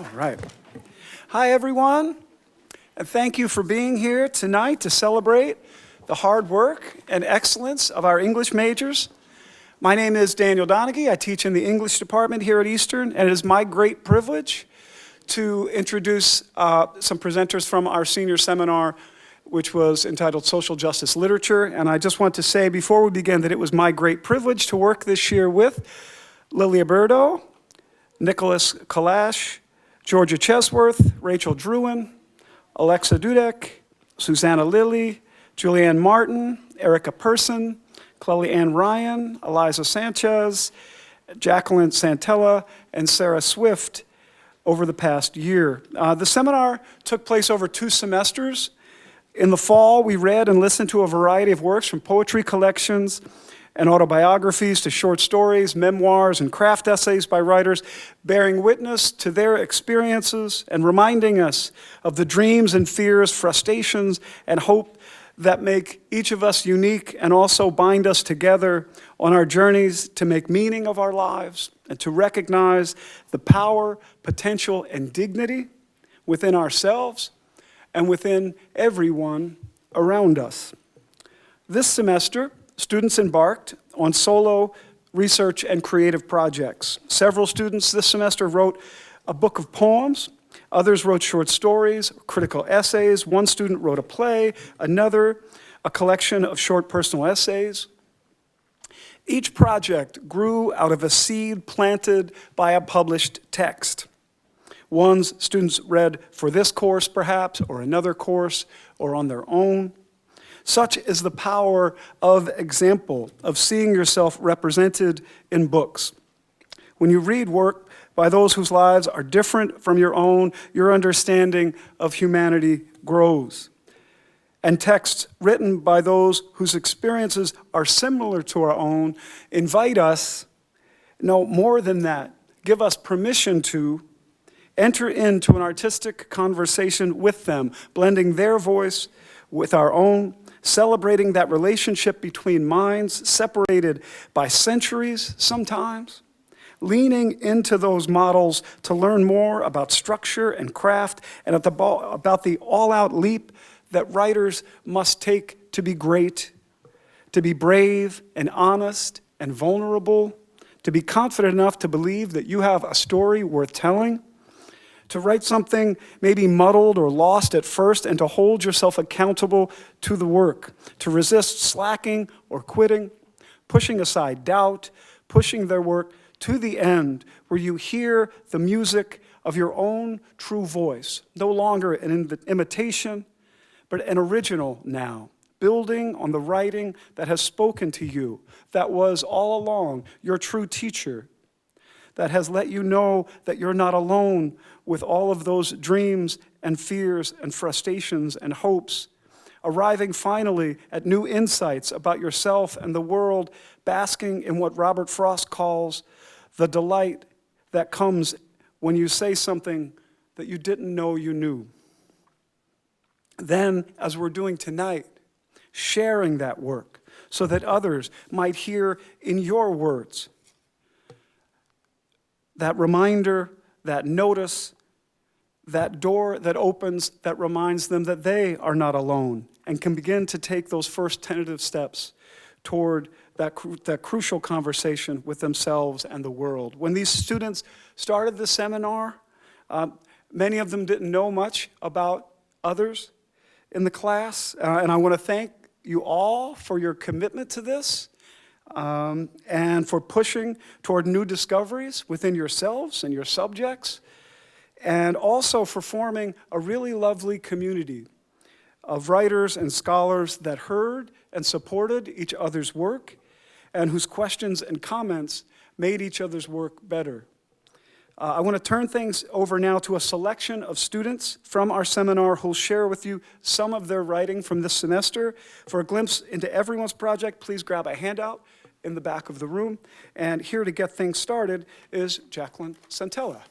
All right. Hi, everyone, and thank you for being here tonight to celebrate the hard work and excellence of our English majors. My name is Daniel Donaghy. I teach in the English department here at Eastern, and it is my great privilege to introduce some presenters from our senior seminar, which was entitled Social Justice Literature. And I just want to say before we begin that it was my great privilege to work this year with Lilia Burdo, Nicholas Kalash, Georgia Chesworth, Rachel Druin, Alexa Dudek, Susanna Lilly, Julianne Martin, Erica Person, Chloe Ann Ryan, Eliza Sanchez, Jacqueline Santella, and Sarah Swift over the past year. The seminar took place over 2 semesters. In the fall, we read and listened to a variety of works from poetry collections and autobiographies to short stories, memoirs, and craft essays by writers, bearing witness to their experiences and reminding us of the dreams and fears, frustrations, and hope that make each of us unique and also bind us together on our journeys to make meaning of our lives and to recognize the power, potential, and dignity within ourselves and within everyone around us. This semester, students embarked on solo research and creative projects. Several students this semester wrote a book of poems. Others wrote short stories, critical essays. One student wrote a play, another a collection of short personal essays. Each project grew out of a seed planted by a published text. Ones students read for this course, perhaps, or another course, or on their own. Such is the power of example, of seeing yourself represented in books. When you read work by those whose lives are different from your own, your understanding of humanity grows. And texts written by those whose experiences are similar to our own invite us, no, more than that, give us permission to enter into an artistic conversation with them, blending their voice with our own, celebrating that relationship between minds separated by centuries sometimes, leaning into those models to learn more about structure and craft and about the all-out leap that writers must take to be great, to be brave and honest and vulnerable, to be confident enough to believe that you have a story worth telling, to write something maybe muddled or lost at first and to hold yourself accountable to the work, to resist slacking or quitting, pushing aside doubt, pushing their work to the end where you hear the music of your own true voice, no longer an imitation, but an original now, building on the writing that has spoken to you, that was all along your true teacher, that has let you know that you're not alone with all of those dreams and fears and frustrations and hopes, arriving finally at new insights about yourself and the world, basking in what Robert Frost calls the delight that comes when you say something that you didn't know you knew. Then, as we're doing tonight, sharing that work so that others might hear in your words that reminder, that notice, that door that opens that reminds them that they are not alone and can begin to take those first tentative steps toward that crucial conversation with themselves and the world. When these students started the seminar, many of them didn't know much about others in the class, and I want to thank you all for your commitment to this. And for pushing toward new discoveries within yourselves and your subjects, and also for forming a really lovely community of writers and scholars that heard and supported each other's work and whose questions and comments made each other's work better. I want to turn things over now to a selection of students from our seminar who'll share with you some of their writing from this semester. For a glimpse into everyone's project, please grab a handout in the back of the room. And here to get things started is Jacqueline Santella.